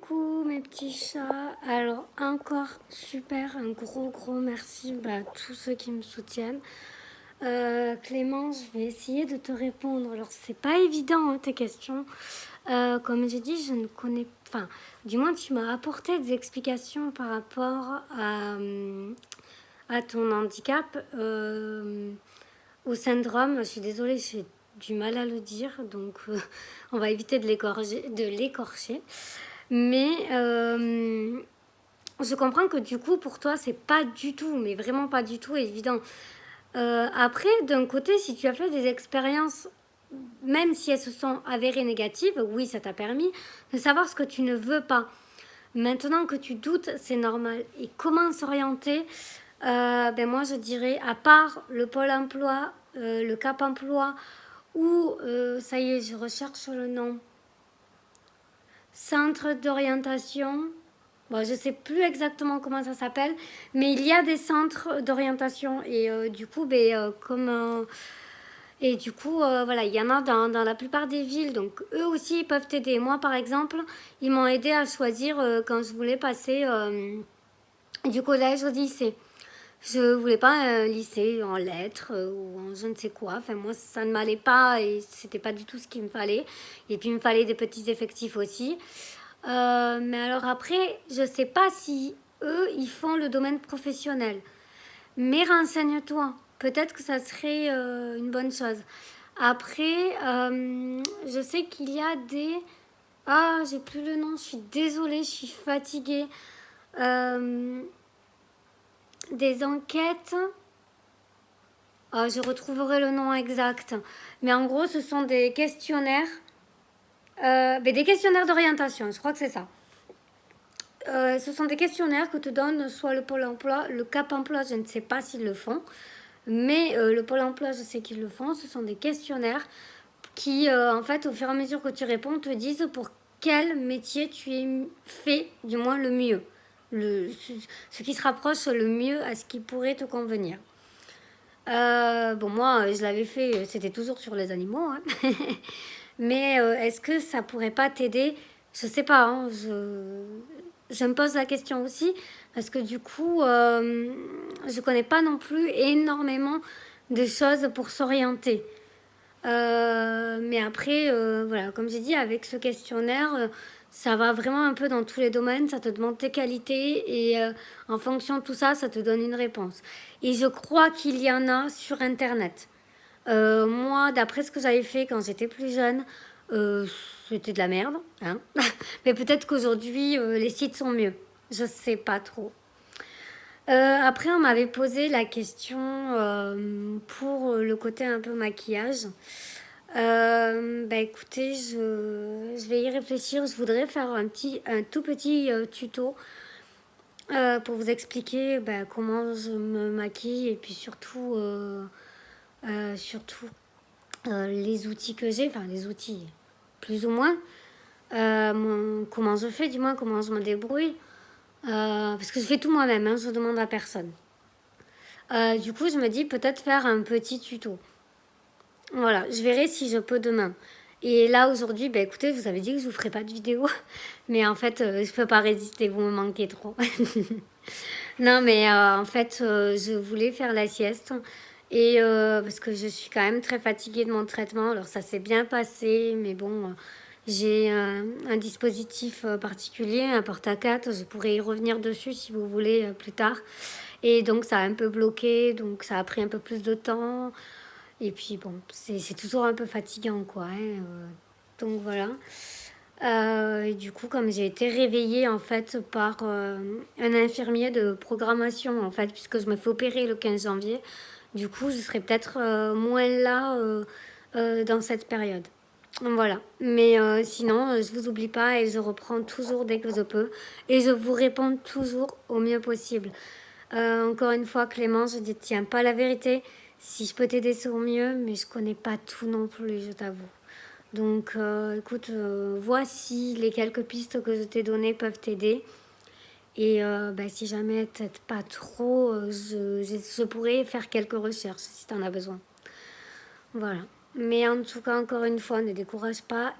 coucou mes petits chats. Alors encore super, un gros merci à tous ceux qui me soutiennent. Clément, je vais essayer de te répondre. Alors c'est pas évident tes questions. Comme j'ai dit, je ne connais, enfin, du moins tu m'as apporté des explications par rapport à ton handicap, au syndrome. Je suis désolée, j'ai du mal à le dire, donc on va éviter de l'écorcher. Mais je comprends que du coup, pour toi, c'est pas du tout, mais vraiment pas du tout évident. Après, d'un côté, si tu as fait des expériences, même si elles se sont avérées négatives, oui, ça t'a permis de savoir ce que tu ne veux pas. Maintenant que tu doutes, c'est normal. Et comment s'orienter? Ben moi, je dirais, à part le pôle emploi, le cap emploi, ou, ça y est, je recherche le nom, centre d'orientation. Bon, je sais plus exactement comment ça s'appelle, mais il y a des centres d'orientation et du coup, voilà, il y en a dans la plupart des villes, donc eux aussi ils peuvent t'aider. Moi, par exemple, ils m'ont aidé à choisir quand je voulais passer du collège au lycée. Je voulais pas un lycée en lettres ou en je ne sais quoi. Enfin, moi, ça ne m'allait pas et c'était pas du tout ce qu'il me fallait. Et puis, il me fallait des petits effectifs aussi. Mais alors après, je sais pas si eux, ils font le domaine professionnel. Mais renseigne-toi. Peut-être que ça serait une bonne chose. Après, je sais qu'il y a des... Ah, j'ai plus le nom, je suis désolée, je suis fatiguée. Des enquêtes. Ah, je retrouverai le nom exact. Mais en gros, ce sont des questionnaires. Des questionnaires d'orientation, je crois que c'est ça. Ce sont des questionnaires que te donne soit le Pôle emploi, le Cap emploi, je ne sais pas s'ils le font, mais le Pôle emploi, je sais qu'ils le font. Ce sont des questionnaires qui, en fait, au fur et à mesure que tu réponds, te disent pour quel métier tu es fait, du moins le mieux, ce qui se rapproche le mieux à ce qui pourrait te convenir. Bon, moi, je l'avais fait, c'était toujours sur les animaux, hein. Mais est-ce que ça pourrait pas t'aider? Je sais pas, hein, je me pose la question aussi, parce que du coup, je connais pas non plus énormément de choses pour s'orienter. Mais après, voilà, comme j'ai dit, avec ce questionnaire, ça va vraiment un peu dans tous les domaines. Ça te demande tes qualités et en fonction de tout ça, ça te donne une réponse. Et je crois qu'il y en a sur Internet. Moi, d'après ce que j'avais fait quand j'étais plus jeune, c'était de la merde, hein. Mais peut-être qu'aujourd'hui, les sites sont mieux. Je sais pas trop. Après, on m'avait posé la question pour le côté un peu maquillage. Écoutez, je vais y réfléchir. Je voudrais faire un tout petit tuto pour vous expliquer comment je me maquille et puis surtout les outils que j'ai, enfin les outils plus ou moins, comment je fais, du moins comment je me débrouille. Parce que je fais tout moi-même, hein, je demande à personne. Du coup, je me dis peut-être faire un petit tuto. Voilà, je verrai si je peux demain. Et là, aujourd'hui, écoutez, je vous avais dit que je vous ferai pas de vidéo. Mais en fait, je peux pas résister, vous me manquez trop. Non, mais en fait, je voulais faire la sieste. Et parce que je suis quand même très fatiguée de mon traitement. Alors, ça s'est bien passé, mais bon, j'ai un dispositif particulier, un porte-à-4. Je pourrais y revenir dessus si vous voulez plus tard. Et donc, ça a un peu bloqué, donc ça a pris un peu plus de temps. Et puis bon, c'est toujours un peu fatigant, quoi, hein, donc voilà. Et du coup, comme j'ai été réveillée en fait par un infirmier de programmation, en fait, puisque je me fais opérer le 15 janvier, du coup, je serai peut-être moins là dans cette période. Voilà. Mais sinon, je vous oublie pas et je reprends toujours dès que je peux. Et je vous réponds toujours au mieux possible. Encore une fois, Clément, je ne détiens pas la vérité. Si je peux t'aider, c'est au mieux, mais je connais pas tout non plus, je t'avoue. Donc, écoute, voici les quelques pistes que je t'ai données peuvent t'aider. Et si jamais t'aides pas trop, je pourrais faire quelques recherches si tu en as besoin. Voilà. Mais en tout cas, encore une fois, ne décourage pas.